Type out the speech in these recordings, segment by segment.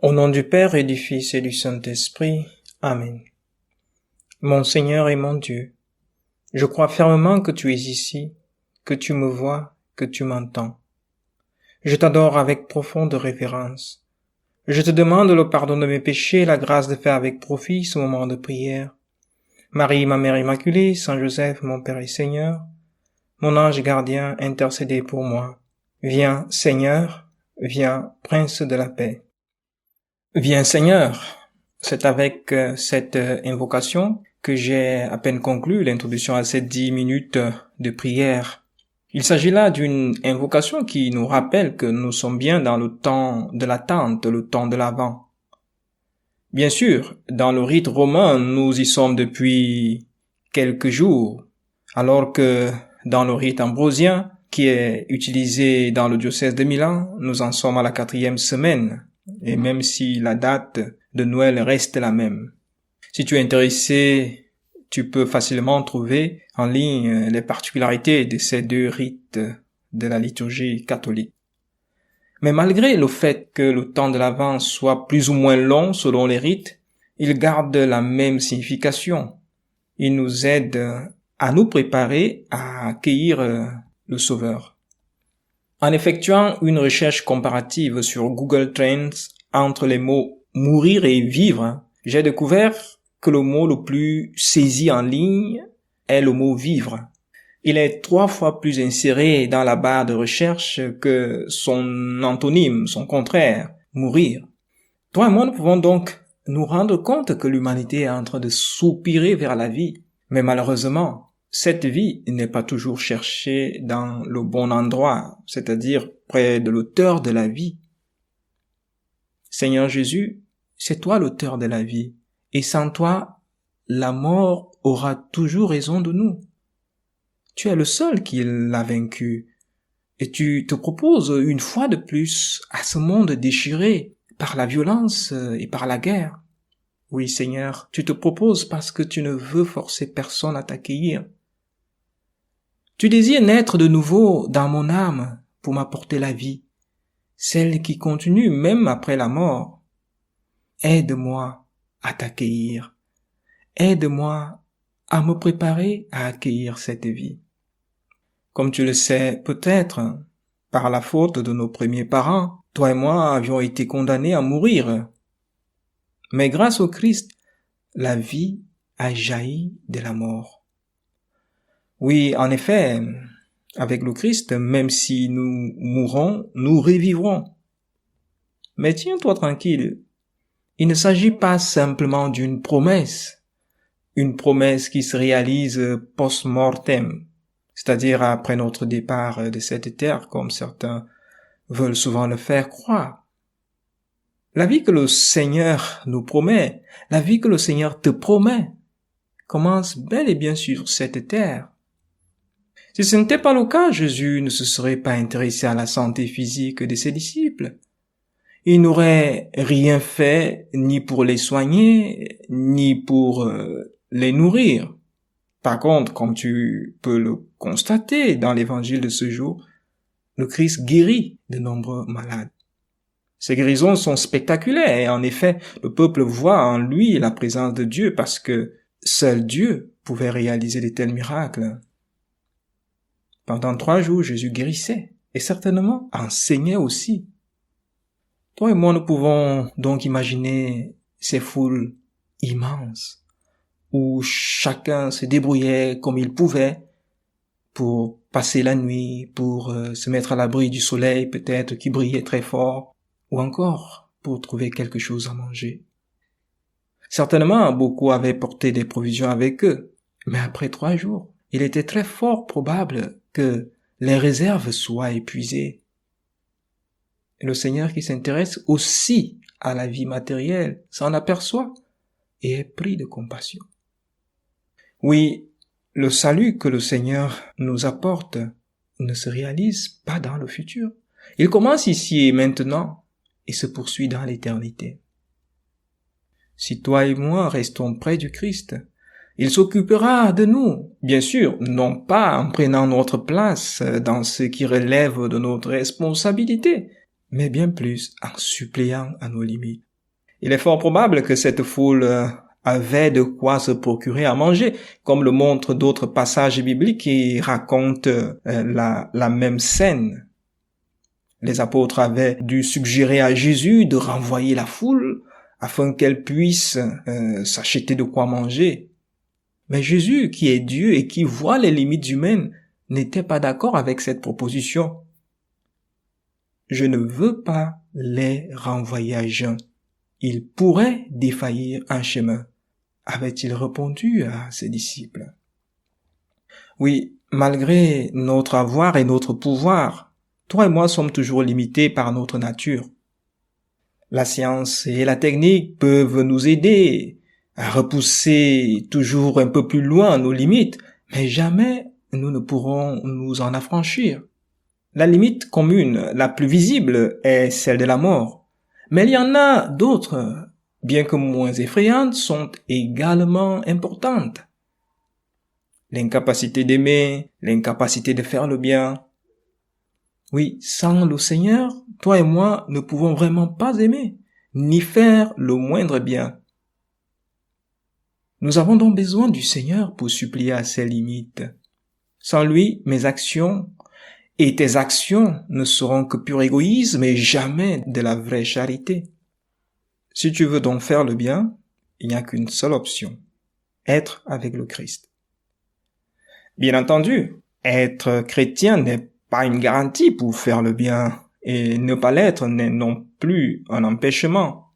Au nom du Père et du Fils et du Saint-Esprit. Amen. Mon Seigneur et mon Dieu, je crois fermement que tu es ici, que tu me vois, que tu m'entends. Je t'adore avec profonde révérence. Je te demande le pardon de mes péchés et la grâce de faire avec profit ce moment de prière. Marie, ma Mère Immaculée, Saint Joseph, mon Père et Seigneur, mon ange gardien, intercédez pour moi. Viens, Seigneur, viens, Prince de la paix. Viens, Seigneur. C'est avec cette invocation que j'ai à peine conclu l'introduction à ces 10 minutes de prière. Il s'agit là d'une invocation qui nous rappelle que nous sommes bien dans le temps de l'attente, le temps de l'Avent. Bien sûr, dans le rite romain, nous y sommes depuis quelques jours, alors que dans le rite ambrosien, qui est utilisé dans le diocèse de Milan, nous en sommes à la 4e semaine, et même si la date de Noël reste la même. Si tu es intéressé, tu peux facilement trouver en ligne les particularités de ces deux rites de la liturgie catholique. Mais malgré le fait que le temps de l'Avent soit plus ou moins long selon les rites, il garde la même signification. Il nous aide à nous préparer à accueillir le Sauveur. En effectuant une recherche comparative sur Google Trends entre les mots « mourir » et « vivre », j'ai découvert que le mot le plus saisi en ligne est le mot « vivre ». Il est 3 fois plus inséré dans la barre de recherche que son antonyme, son contraire, « mourir ». Toi et moi, nous pouvons donc nous rendre compte que l'humanité est en train de soupirer vers la vie. Mais malheureusement, cette vie n'est pas toujours cherchée dans le bon endroit, c'est-à-dire près de l'auteur de la vie. Seigneur Jésus, c'est toi l'auteur de la vie, et sans toi, la mort aura toujours raison de nous. Tu es le seul qui l'a vaincu, et tu te proposes une fois de plus à ce monde déchiré par la violence et par la guerre. Oui, Seigneur, tu te proposes parce que tu ne veux forcer personne à t'accueillir. Tu désires naître de nouveau dans mon âme pour m'apporter la vie, celle qui continue même après la mort. Aide-moi à t'accueillir. Aide-moi à me préparer à accueillir cette vie. Comme tu le sais peut-être, par la faute de nos premiers parents, toi et moi avions été condamnés à mourir. Mais grâce au Christ, la vie a jailli de la mort. Oui, en effet, avec le Christ, même si nous mourrons, nous revivrons. Mais tiens-toi tranquille, il ne s'agit pas simplement d'une promesse, une promesse qui se réalise post-mortem, c'est-à-dire après notre départ de cette terre, comme certains veulent souvent le faire croire. La vie que le Seigneur nous promet, la vie que le Seigneur te promet, commence bel et bien sur cette terre. Si ce n'était pas le cas, Jésus ne se serait pas intéressé à la santé physique de ses disciples. Il n'aurait rien fait ni pour les soigner, ni pour les nourrir. Par contre, comme tu peux le constater dans l'évangile de ce jour, le Christ guérit de nombreux malades. Ces guérisons sont spectaculaires et en effet, le peuple voit en lui la présence de Dieu parce que seul Dieu pouvait réaliser de tels miracles. Pendant 3 jours, Jésus guérissait et certainement enseignait aussi. Toi et moi, nous pouvons donc imaginer ces foules immenses où chacun se débrouillait comme il pouvait pour passer la nuit, pour se mettre à l'abri du soleil peut-être qui brillait très fort, ou encore pour trouver quelque chose à manger. Certainement, beaucoup avaient porté des provisions avec eux, mais après 3 jours, il était très fort probable que les réserves soient épuisées. Et le Seigneur qui s'intéresse aussi à la vie matérielle s'en aperçoit et est pris de compassion. Oui, le salut que le Seigneur nous apporte ne se réalise pas dans le futur. Il commence ici et maintenant et se poursuit dans l'éternité. Si toi et moi restons près du Christ, il s'occupera de nous, bien sûr, non pas en prenant notre place dans ce qui relève de notre responsabilité, mais bien plus en suppléant à nos limites. Il est fort probable que cette foule avait de quoi se procurer à manger, comme le montrent d'autres passages bibliques qui racontent la même scène. Les apôtres avaient dû suggérer à Jésus de renvoyer la foule afin qu'elle puisse s'acheter de quoi manger. Mais Jésus, qui est Dieu et qui voit les limites humaines, n'était pas d'accord avec cette proposition. « Je ne veux pas les renvoyer à jeun. Ils pourraient défaillir en chemin. » avait-il répondu à ses disciples. Oui, malgré notre avoir et notre pouvoir, toi et moi sommes toujours limités par notre nature. La science et la technique peuvent nous aider à repousser toujours un peu plus loin nos limites, mais jamais nous ne pourrons nous en affranchir. La limite commune la plus visible est celle de la mort, mais il y en a d'autres, bien que moins effrayantes, sont également importantes. L'incapacité d'aimer, l'incapacité de faire le bien. Oui, sans le Seigneur, toi et moi ne pouvons vraiment pas aimer, ni faire le moindre bien. Nous avons donc besoin du Seigneur pour supplier à ses limites. Sans lui, mes actions et tes actions ne seront que pur égoïsme et jamais de la vraie charité. Si tu veux donc faire le bien, il n'y a qu'une seule option, être avec le Christ. Bien entendu, être chrétien n'est pas une garantie pour faire le bien, et ne pas l'être n'est non plus un empêchement.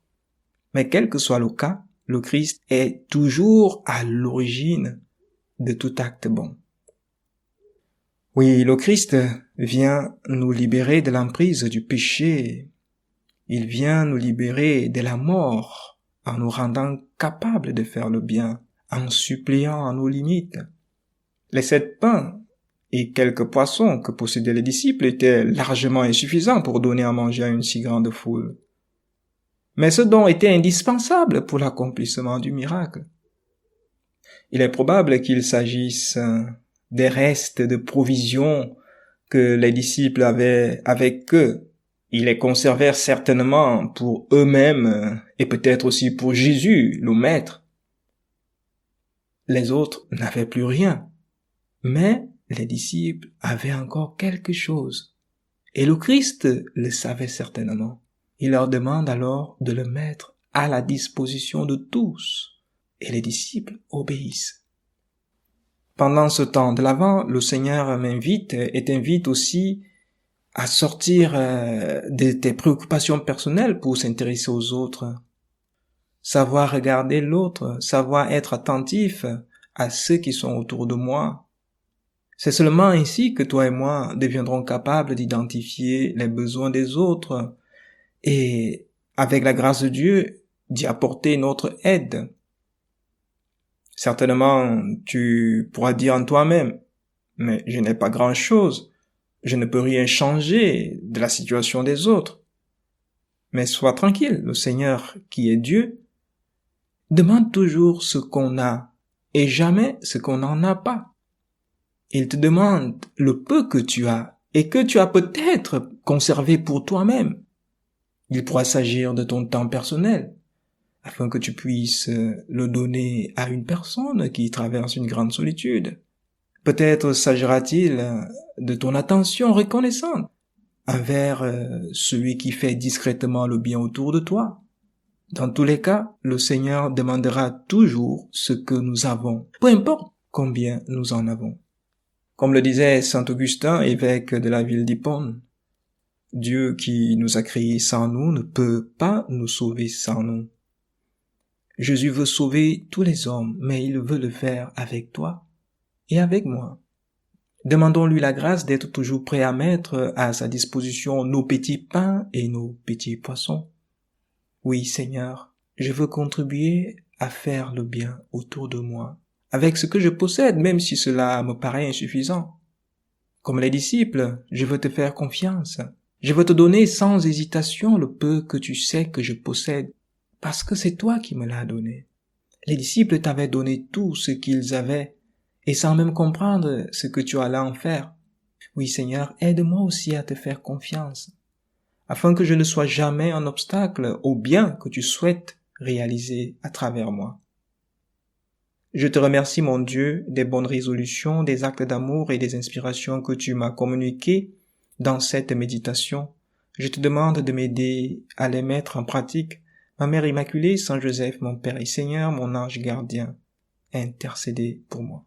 Mais quel que soit le cas, le Christ est toujours à l'origine de tout acte bon. Oui, le Christ vient nous libérer de l'emprise du péché. Il vient nous libérer de la mort en nous rendant capables de faire le bien, en suppliant à nos limites. Les 7 pains et quelques poissons que possédaient les disciples étaient largement insuffisants pour donner à manger à une si grande foule. Mais ce don était indispensable pour l'accomplissement du miracle. Il est probable qu'il s'agisse des restes de provisions que les disciples avaient avec eux. Ils les conservèrent certainement pour eux-mêmes et peut-être aussi pour Jésus, le Maître. Les autres n'avaient plus rien, mais les disciples avaient encore quelque chose. Et le Christ le savait certainement. Il leur demande alors de le mettre à la disposition de tous, et les disciples obéissent. Pendant ce temps de l'Avent, le Seigneur m'invite et t'invite aussi à sortir de tes préoccupations personnelles pour s'intéresser aux autres. Savoir regarder l'autre, savoir être attentif à ceux qui sont autour de moi. C'est seulement ainsi que toi et moi deviendrons capables d'identifier les besoins des autres et, avec la grâce de Dieu, d'y apporter notre aide. Certainement, tu pourras dire en toi-même, mais je n'ai pas grand-chose, je ne peux rien changer de la situation des autres. Mais sois tranquille, le Seigneur, qui est Dieu, demande toujours ce qu'on a et jamais ce qu'on n'en a pas. Il te demande le peu que tu as et que tu as peut-être conservé pour toi-même. Il pourra s'agir de ton temps personnel, afin que tu puisses le donner à une personne qui traverse une grande solitude. Peut-être s'agira-t-il de ton attention reconnaissante envers celui qui fait discrètement le bien autour de toi. Dans tous les cas, le Seigneur demandera toujours ce que nous avons, peu importe combien nous en avons. Comme le disait saint Augustin, évêque de la ville d'Hippone, Dieu qui nous a créés sans nous ne peut pas nous sauver sans nous. Jésus veut sauver tous les hommes, mais il veut le faire avec toi et avec moi. Demandons-lui la grâce d'être toujours prêt à mettre à sa disposition nos petits pains et nos petits poissons. Oui, Seigneur, je veux contribuer à faire le bien autour de moi, avec ce que je possède, même si cela me paraît insuffisant. Comme les disciples, je veux te faire confiance. Je veux te donner sans hésitation le peu que tu sais que je possède, parce que c'est toi qui me l'as donné. Les disciples t'avaient donné tout ce qu'ils avaient, et sans même comprendre ce que tu allais en faire. Oui, Seigneur, aide-moi aussi à te faire confiance, afin que je ne sois jamais un obstacle au bien que tu souhaites réaliser à travers moi. Je te remercie, mon Dieu, des bonnes résolutions, des actes d'amour et des inspirations que tu m'as communiquées dans cette méditation. Je te demande de m'aider à les mettre en pratique. Ma Mère Immaculée, Saint Joseph, mon Père et Seigneur, mon ange gardien, intercédez pour moi.